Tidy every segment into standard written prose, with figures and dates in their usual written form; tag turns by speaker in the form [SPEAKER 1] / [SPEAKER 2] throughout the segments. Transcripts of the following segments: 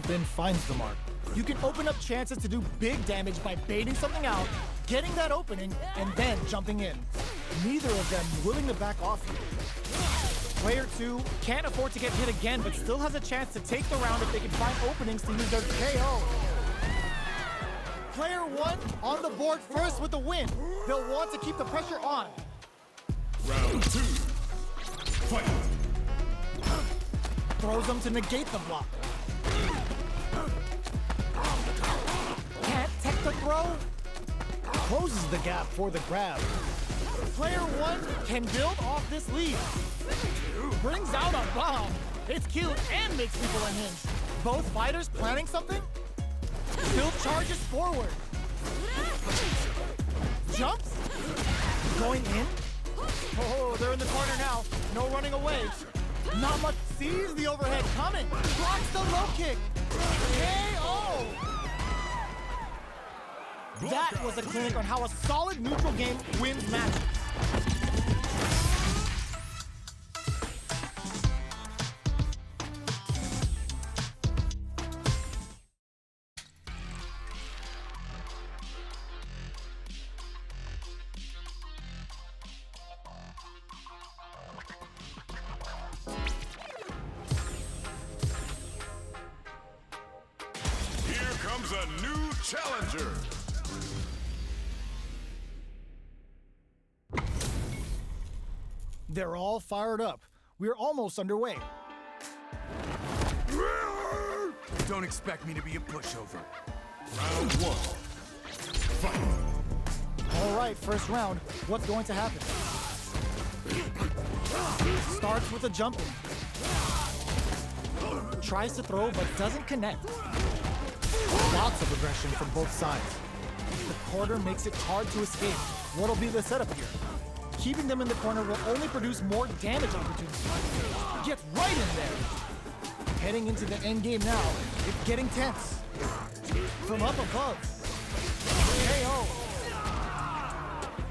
[SPEAKER 1] in finds the mark. You can open up chances to do big damage by baiting something out, getting that opening, and then jumping in. Neither of them willing to back off here. Player 2 can't afford to get hit again, but still has a chance to take the round if they can find openings to use their KO. Player 1 on the board first with the win. They'll want to keep the pressure on.
[SPEAKER 2] Round 2. Fight.
[SPEAKER 1] Throws them to negate the block. Can't tech the throw. Closes the gap for the grab. Player 1 can build off this lead. Brings out a bomb. It's cute and makes people unhinged. Both fighters planning something? Still charges forward. Jumps? Going in? Oh, they're in the corner now. No running away. Not much. Sees the overhead coming. Blocks the low kick. KO! That was a clinic on how a solid neutral game wins matches.
[SPEAKER 2] Comes a new challenger.
[SPEAKER 1] They're all fired up. We're almost underway.
[SPEAKER 3] Don't expect me to be a pushover.
[SPEAKER 2] Round 1. Fight.
[SPEAKER 1] All right, first round. What's going to happen? Starts with a jumping. Tries to throw, but doesn't connect. Lots of aggression from both sides. The corner makes it hard to escape. What'll be the setup here? Keeping them in the corner will only produce more damage opportunities. Gets right in there. Heading into the end game now. It's getting tense. From up above. KO.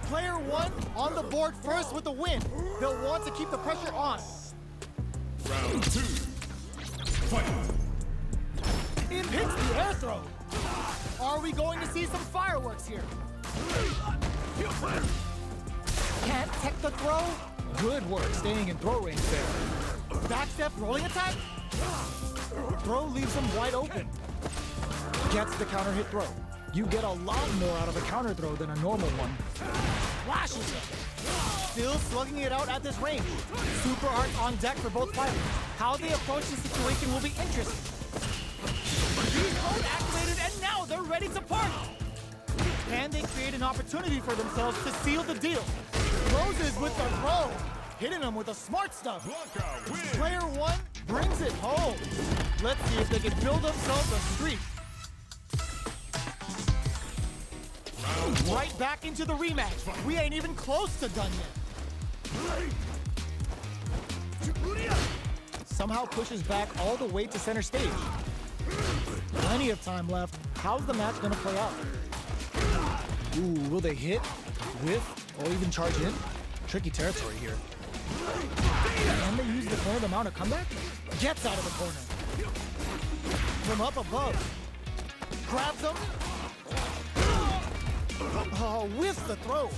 [SPEAKER 1] Player 1 on the board first with the win. They'll want to keep the pressure on.
[SPEAKER 2] Round 2. Fight.
[SPEAKER 1] It hits the air throw. Are we going to see some fireworks here? Can't tech the throw. Good work staying in throw range there. Backstep rolling attack. Throw leaves him wide open. Gets the counter hit throw. You get a lot more out of a counter throw than a normal one. Flashes it. Still slugging it out at this range. Super art on deck for both fighters. How they approach the situation will be interesting. Beast mode activated, and now they're ready to party! Can they create an opportunity for themselves to seal the deal? Closes with the throw, hitting them with the smart stuff.
[SPEAKER 2] Blanka wins.
[SPEAKER 1] Player 1 brings it home. Let's see if they can build themselves a streak.
[SPEAKER 2] Round 1.
[SPEAKER 1] Right back into the rematch. We ain't even close to done yet. Somehow pushes back all the way to center stage. Plenty of time left. How's the match gonna play out? Ooh, will they hit, whiff, or even charge in? Tricky territory here. Can they use the corner to mount a comeback? Gets out of the corner. From up above. Grabs him. Oh, whiffs the throw.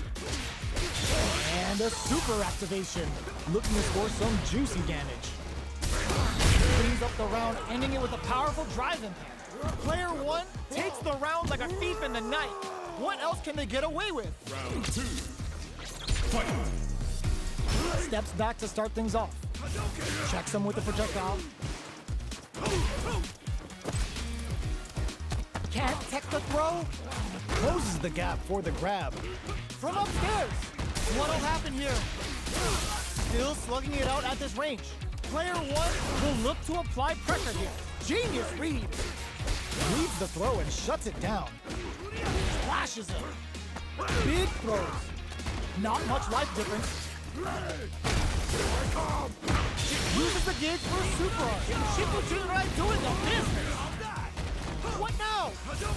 [SPEAKER 1] And a super activation. Looking to score some juicy damage. Cleans up the round, ending it with a powerful drive impact. Player 1 takes the round like a thief in the night. What else can they get away with?
[SPEAKER 2] Round 2. Fight.
[SPEAKER 1] Steps back to start things off. Checks him with the projectile. Can't tech the throw. Closes the gap for the grab. From upstairs. What'll happen here? Still slugging it out at this range. Player 1 will look to apply pressure here. Genius read. Reads the throw and shuts it down. Flashes him. Big throws. Not much life difference. Uses the gauge for a super art. Shifujirai doing the business. What now?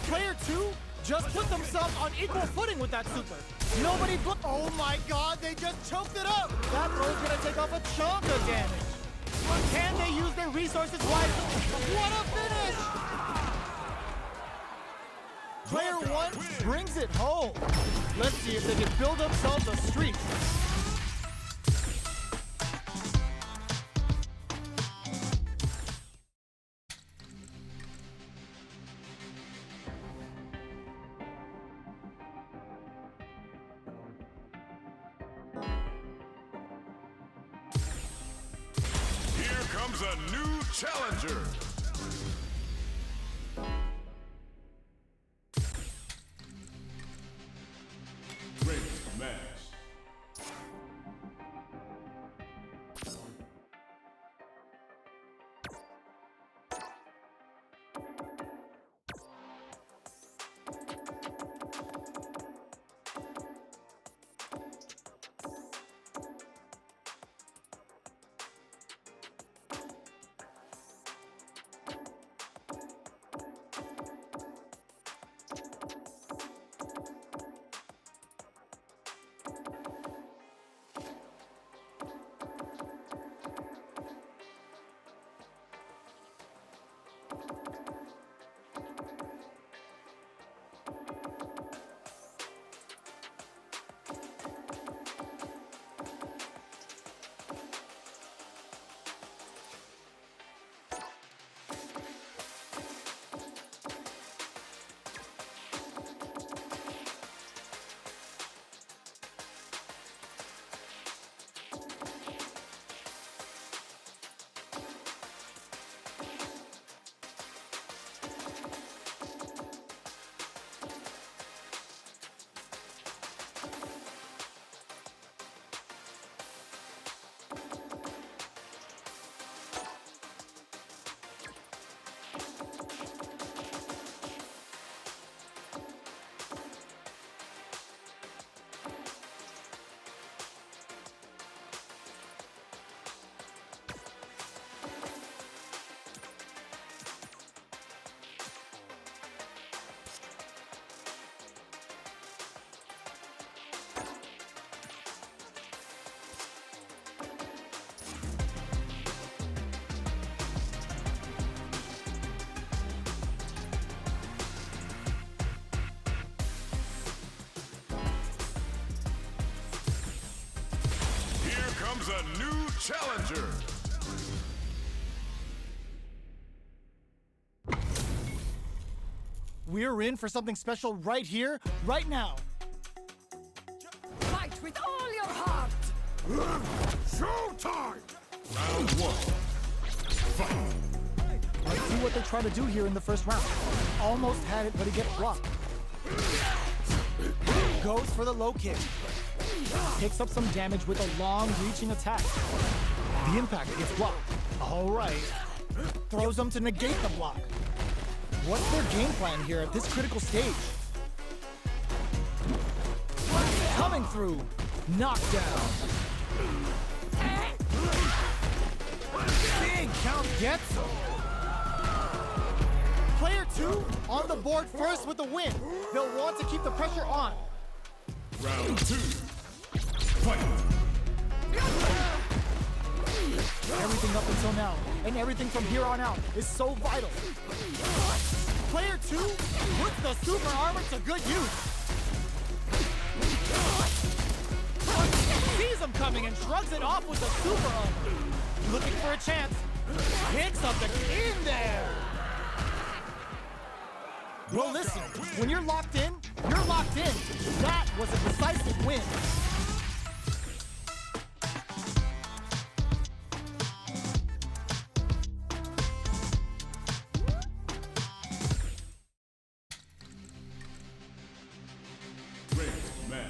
[SPEAKER 1] Player 2 just put themselves on equal footing with that super. Nobody oh my god, they just choked it up. That throw's gonna take off a chunk of damage. Can they use their resources wisely? What a finish! Player one brings it home. Let's see if they can build themselves a streak.
[SPEAKER 2] Here comes a new challenger. Ranked match. Here comes a new challenger.
[SPEAKER 1] We're in for something special right here, right now.
[SPEAKER 4] Fight with all your heart!
[SPEAKER 2] Showtime! Round one. Fight.
[SPEAKER 1] Let's see what they try to do here in the first round. Almost had it, but he gets blocked. Goes for the low kick. Picks up some damage with a long reaching attack. The impact gets blocked. All right. Throws them to negate the block. What's their game plan here at this critical stage? Coming through. Knockdown. Big count gets him. Player two on the board first with the win. They'll want to keep the pressure on.
[SPEAKER 2] Round two. Fight.
[SPEAKER 1] Everything up until now, and everything from here on out, is so vital. Player two puts the super armor to good use. Sees him coming and shrugs it off with the super armor. Looking for a chance. Hits something in there. Well, listen, when you're locked in, you're locked in. That was a decisive win.
[SPEAKER 2] Ranked match.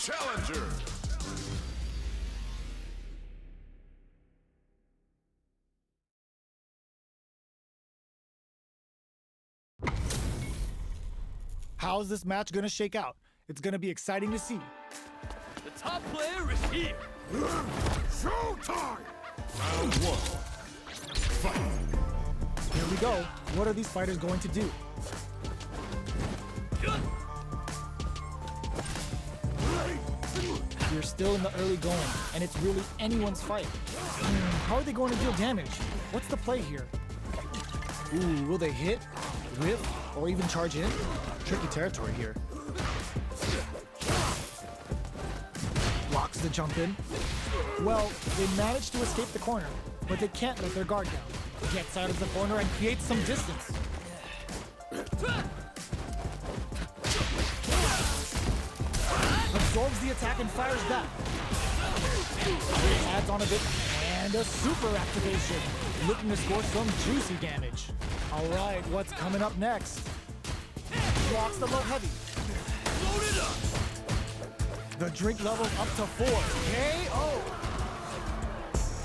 [SPEAKER 2] challenger.
[SPEAKER 1] How's this match gonna shake out? It's gonna be exciting to see.
[SPEAKER 4] The top player is here.
[SPEAKER 2] Showtime! Round one. Fight.
[SPEAKER 1] Here we go. What are these fighters going to do? You're still in the early going, and it's really anyone's fight. How are they going to deal damage? What's the play here? Ooh, will they hit, whiff, or even charge in? Tricky territory here. Blocks the jump in. Well, they managed to escape the corner, but they can't let their guard down. Gets out of the corner and creates some distance. Absorbs the attack and fires back. Adds on a bit, and a super activation. Looking to score some juicy damage. All right, what's coming up next? Blocks the low heavy.
[SPEAKER 4] Load it up.
[SPEAKER 1] The drink level's up to 4. KO!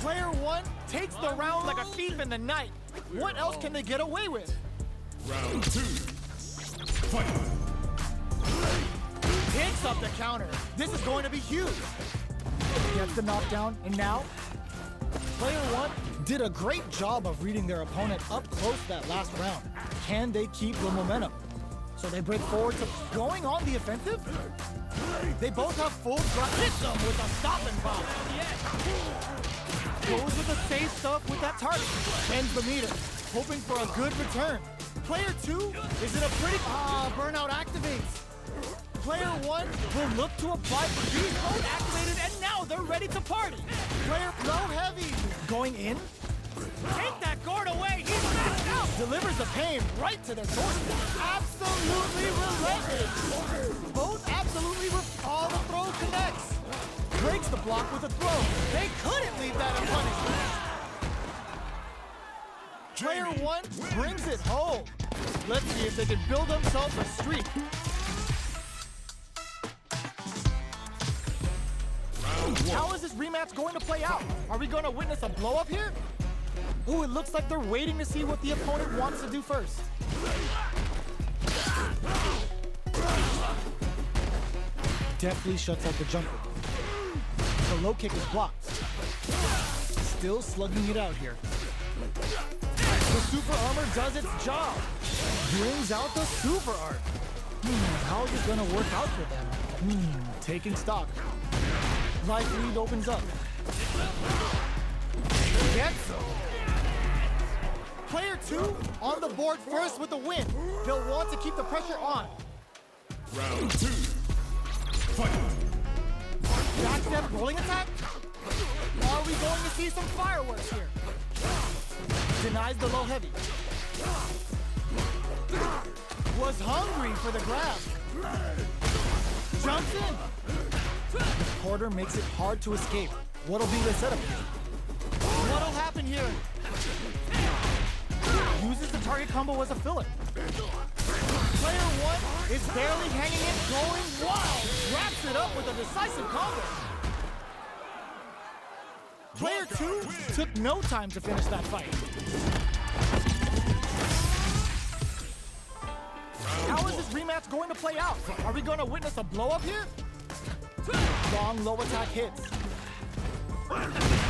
[SPEAKER 1] Player 1 takes the round like a thief in the night. What else can they get away with?
[SPEAKER 2] Round two. Fight.
[SPEAKER 1] Picks up the counter. This is going to be huge. Gets the knockdown, and now player 1 did a great job of reading their opponent up close that last round. Can they keep the momentum? So they break forward to going on the offensive. They both have full drive. Hits them with a stop and pop. Goes with the safe stuff with that target. Bends the meter, hoping for a good return. Player 2 is in a pretty burnout activates. Player 1 will look to apply beast mode activated, and now they're ready to party. Player low heavy going in. Take that guard away. He's maxed out. Delivers the pain right to their doorstep. Absolutely relentless. Both absolutely all the throw connects. Breaks the block with a throw. They couldn't leave that unpunished. Player 1 brings it home. Let's see if they can build themselves a streak. How is this rematch going to play out? Are we going to witness a blow-up here? Ooh, it looks like they're waiting to see what the opponent wants to do first. Deftly shuts out the jumper. The low kick is blocked. Still slugging it out here. The super armor does its job. Brings out the super art. How is it going to work out for them? Taking stock. Life lead opens up. Gets him. Player 2 on the board first with the win. They'll want to keep the pressure on.
[SPEAKER 2] Round two. Fight.
[SPEAKER 1] Backstep rolling attack? Are we going to see some fireworks here? Denies the low heavy. Was hungry for the grab. Jumps in. The quarter makes it hard to escape. What'll be the setup here? What'll happen here? Uses the target combo as a filler. Player 1 is barely hanging in, going wild. Wraps it up with a decisive combo. Player 2 took no time to finish that fight. How is this rematch going to play out? Are we going to witness a blow-up here? Long low attack hits.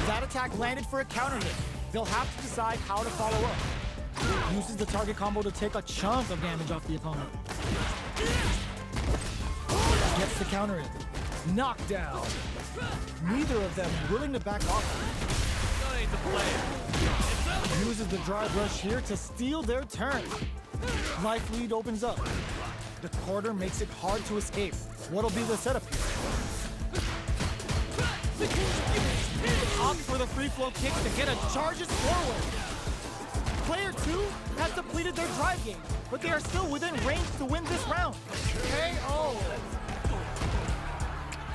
[SPEAKER 1] That attack landed for a counter hit. They'll have to decide how to follow up. Uses the target combo to take a chunk of damage off the opponent. Gets the counter in. Knockdown. Neither of them willing to back off.
[SPEAKER 4] That ain't the player.
[SPEAKER 1] Uses the dry brush here to steal their turn. Life lead opens up. The quarter makes it hard to escape. What'll be the setup here? Opt for the free flow kick to get a charges forward. Player 2 has depleted their drive game, but they are still within range to win this round. KO.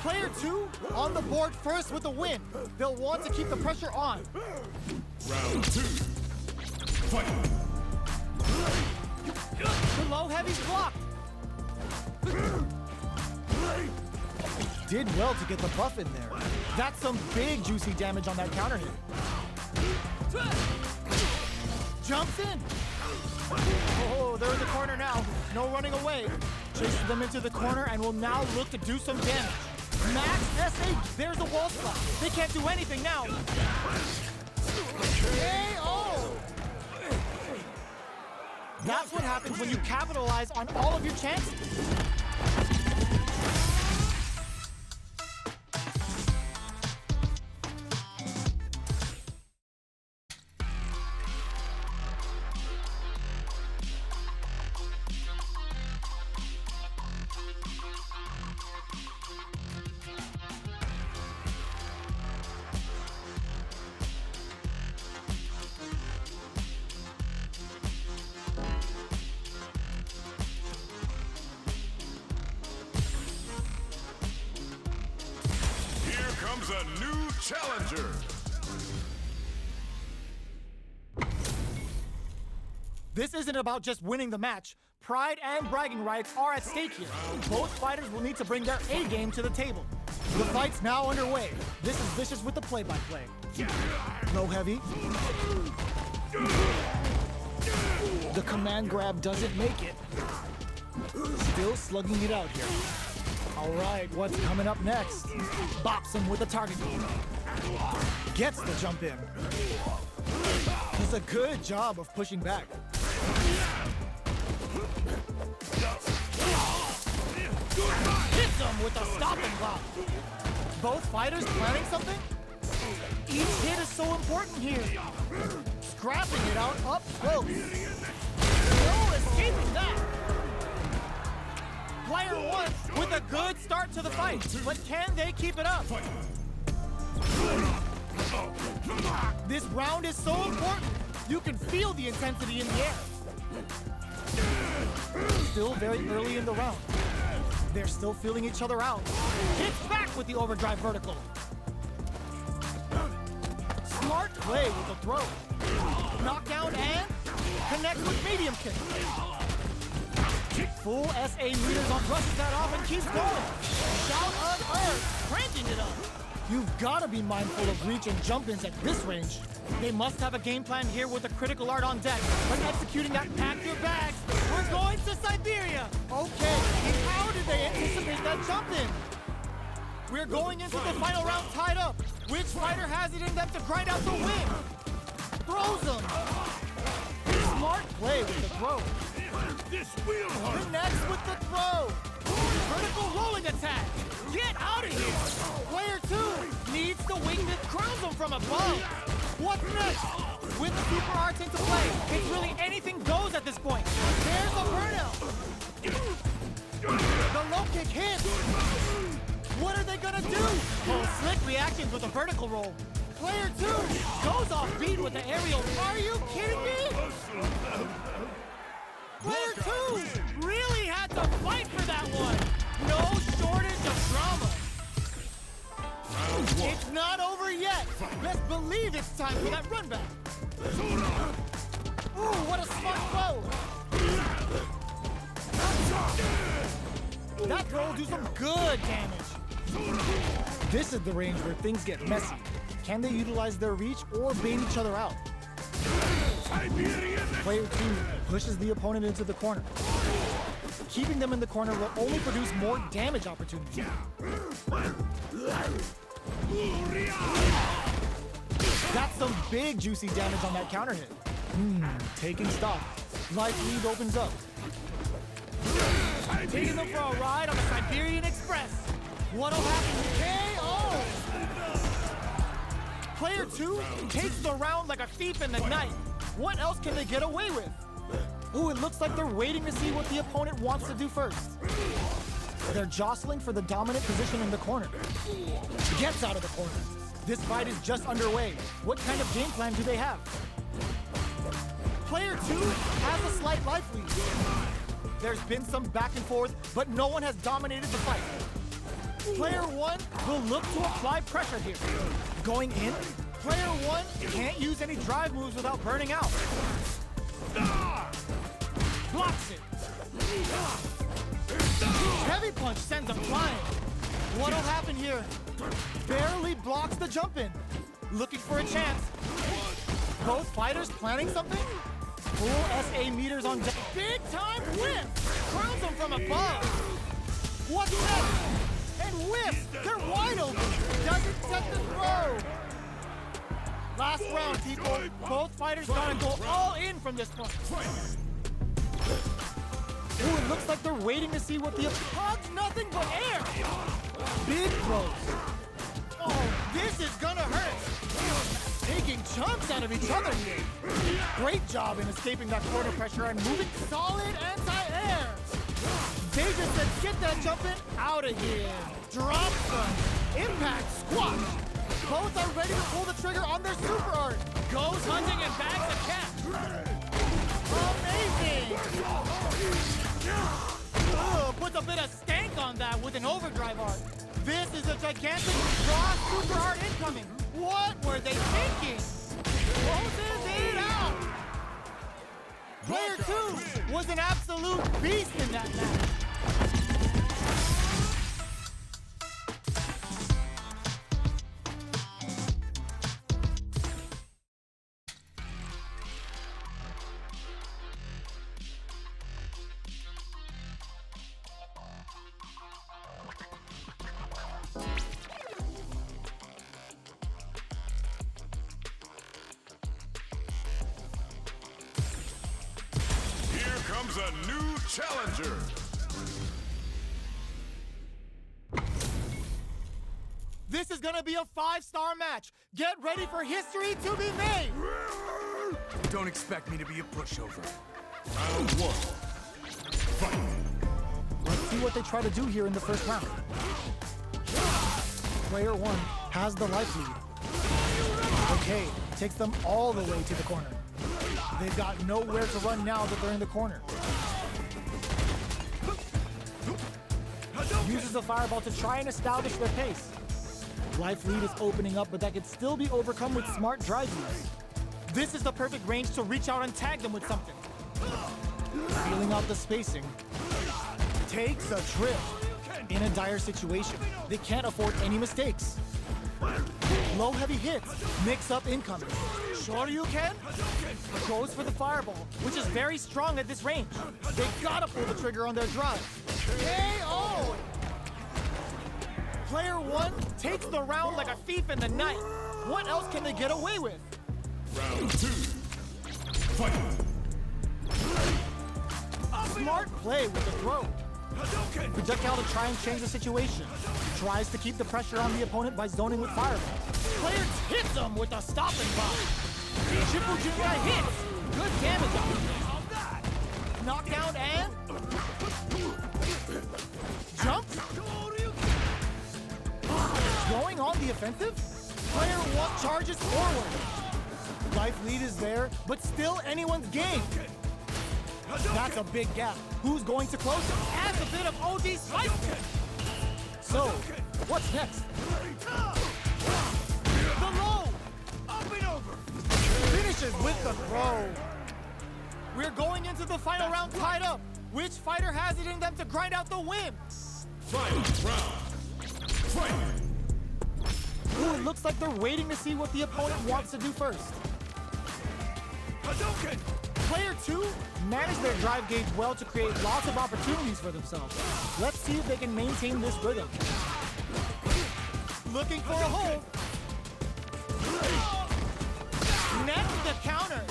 [SPEAKER 1] Player 2 on the board first with a win. They'll want to keep the pressure on.
[SPEAKER 2] Round two. Fight.
[SPEAKER 1] The low heavy's blocked. Did well to get the buff in there. That's some big juicy damage on that counter hit. Jumps in. Oh, they're in the corner now. No running away. Chases them into the corner and will now look to do some damage. Max SA, there's a wall spot. They can't do anything now. KO! That's what happens when you capitalize on all of your chances.
[SPEAKER 2] Comes a new challenger.
[SPEAKER 1] This isn't about just winning the match. Pride and bragging rights are at stake here. Both fighters will need to bring their A game to the table. The fight's now underway. This is Vicious with the play-by-play. Low heavy. The command grab doesn't make it. Still slugging it out here. All right, what's coming up next? Bops him with a target. Gets the jump in. Does a good job of pushing back. Hits him with a stopping block. Both fighters planning something? Each hit is so important here. Scrapping it out up close. No escaping that. Player one with a good start to the fight, but can they keep it up? This round is so important. You can feel the intensity in the air. Still very early in the round. They're still feeling each other out. Hits back with the overdrive vertical. Smart play with the throw. Knockdown and connects with medium kick. Full SA meters on brushes that off and keeps going. Shout unearned, cranking it up. You've got to be mindful of reach and jump-ins at this range. They must have a game plan here with a critical art on deck. But executing that pack your bags. We're going to Siberia. Okay, how did they anticipate that jump-in? We're going into the final round tied up. Which fighter has it in them to grind out the win? Throws them. Smart play with the throw. Connects with the throw. Vertical rolling attack. Get out of here. Player two needs the wing that crowns him from above. What's next? With the super arts into play, it's really anything goes at this point. There's a burnout. The low kick hits. What are they gonna do? Oh, slick reactions with a vertical roll. Player two goes off beat with the aerial. Are you kidding me? Player two really had to fight for that one. No shortage of drama. It's not over yet. Best believe it's time for that run back. Ooh, what a smart throw. That throw will do some good damage. This is the range where things get messy. Can they utilize their reach or bait each other out? Player two pushes the opponent into the corner. Keeping them in the corner will only produce more damage opportunities. That's some big juicy damage on that counter hit. Taking stock. Life lead opens up. Taking them for a ride on the Siberian Express. What'll happen? KO! Player two takes the round like a thief in the night. What else can they get away with? Ooh, it looks like they're waiting to see what the opponent wants to do first. They're jostling for the dominant position in the corner. Gets out of the corner. This fight is just underway. What kind of game plan do they have? Player two has a slight life lead. There's been some back and forth, but no one has dominated the fight. Player one will look to apply pressure here. Going in, player one can't use any drive moves without burning out. Blocks it. Heavy punch sends him flying. What'll happen here? Barely blocks the jump in. Looking for a chance. Both fighters planning something? Full SA meters on deck. Big time whip! Crowns them from above. What's next? And whip! They're wide open. Doesn't set the throw. Last round, people. Both fighters gotta go all in from this point. Ooh, it looks like they're waiting to see what the hugs nothing but air. Big throws. Oh, this is gonna hurt. Taking chunks out of each other here. Great job in escaping that corner pressure and moving solid anti-air. They just said, get that jumping out of here. Drop some. Impact squash. Both are ready to pull the trigger on their super art.
[SPEAKER 4] Goes hunting and bags a cat.
[SPEAKER 1] Amazing. Puts a bit of stank on that with an overdrive art. This is a gigantic raw super art incoming. What were they thinking? Closes it out. Player 2 was an absolute beast in that match.
[SPEAKER 2] Comes a new challenger.
[SPEAKER 1] This is gonna be a 5-star match. Get ready for history to be made.
[SPEAKER 3] Don't expect me to be a pushover.
[SPEAKER 2] Round 1. Fight.
[SPEAKER 1] Let's see what they try to do here in the first round. Player 1 has the life lead. Okay, takes them all the way to the corner. They've got nowhere to run now that they're in the corner. Uses the fireball to try and establish their pace. Life lead is opening up, but that could still be overcome with smart drive use. This is the perfect range to reach out and tag them with something. Feeling out the spacing. Takes a trip. In a dire situation, they can't afford any mistakes. Low heavy hits, mix up incoming. Shoryuken goes for the fireball, which is very strong at this range. They gotta pull the trigger on their drive. KO! Player 1 takes the round like a thief in the night. What else can they get away with?
[SPEAKER 2] Round 2. Fight.
[SPEAKER 1] Smart play with the throw. Projectile to try and change the situation. Tries to keep the pressure on the opponent by zoning with fireball. Player hits him with a stop and pop. Shippuden hits. Good damage on that. Knockdown and jumps. Going on the offensive. Player 1 charges forward. Life lead is there, but still anyone's game. That's a big gap. Who's going to close it? Adds a bit of OD spice. So, what's next? The low! Up and over! Finishes with the throw. We're going into the final round tied up. Which fighter has it in them to grind out the win?
[SPEAKER 2] Final round. Fight.
[SPEAKER 1] Ooh, it looks like they're waiting to see what the opponent wants to do first. Player 2 managed their drive gauge well to create lots of opportunities for themselves. Let's see if they can maintain this rhythm. Looking for a hole. Next, the counter.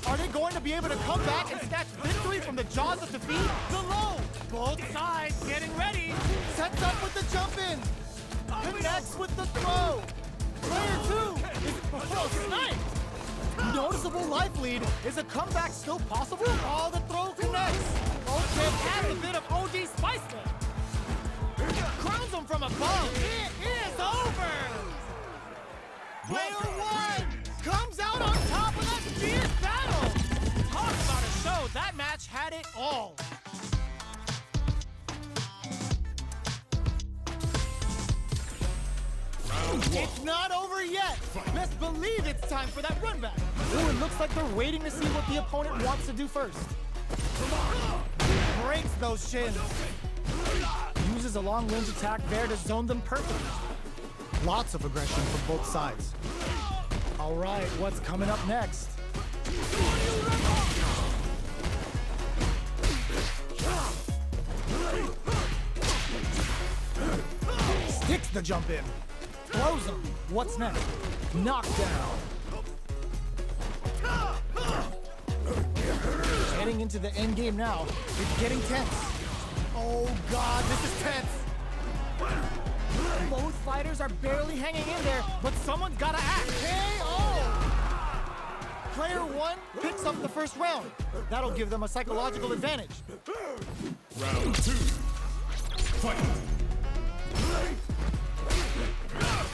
[SPEAKER 1] Are they going to be able to come back and snatch victory from the jaws of defeat? The low. Both sides getting ready. Sets up with the jump in. Connects with the throw. Player 2 is sniped. Noticeable life lead. Is a comeback still possible? Oh, the throw connects. Okay, adds a bit of OD spice there. Crowns him from above. It is over. Player 1 comes out on top of that fierce battle. Talk about a show. That match had it all. It's not over yet. Best believe it's time for that run back. Ooh, it looks like they're waiting to see what the opponent wants to do first. Breaks those shins. uses a long-range attack there to zone them perfectly. Lots of aggression from both sides. All right, what's coming up next? Sticks the jump in. Throws him. What's next? Knockdown. Heading into the end game now. It's getting tense. Oh God, this is tense. Both fighters are barely hanging in there, but someone's gotta act. KO! Player one picks up the first round. That'll give them a psychological advantage.
[SPEAKER 2] Round 2. Fight.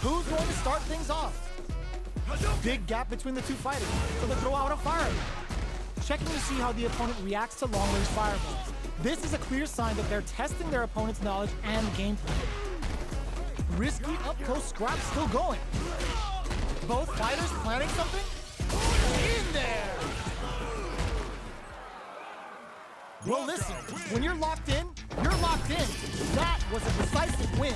[SPEAKER 1] Who's going to start things off? Big gap between the two fighters, so they throw out a fire. Checking to see how the opponent reacts to long-range fireballs. This is a clear sign that they're testing their opponent's knowledge and gameplay. Risky up-close scrap still going. Both fighters planning something? In there! Well, listen, when you're locked in, you're locked in. That was a decisive win.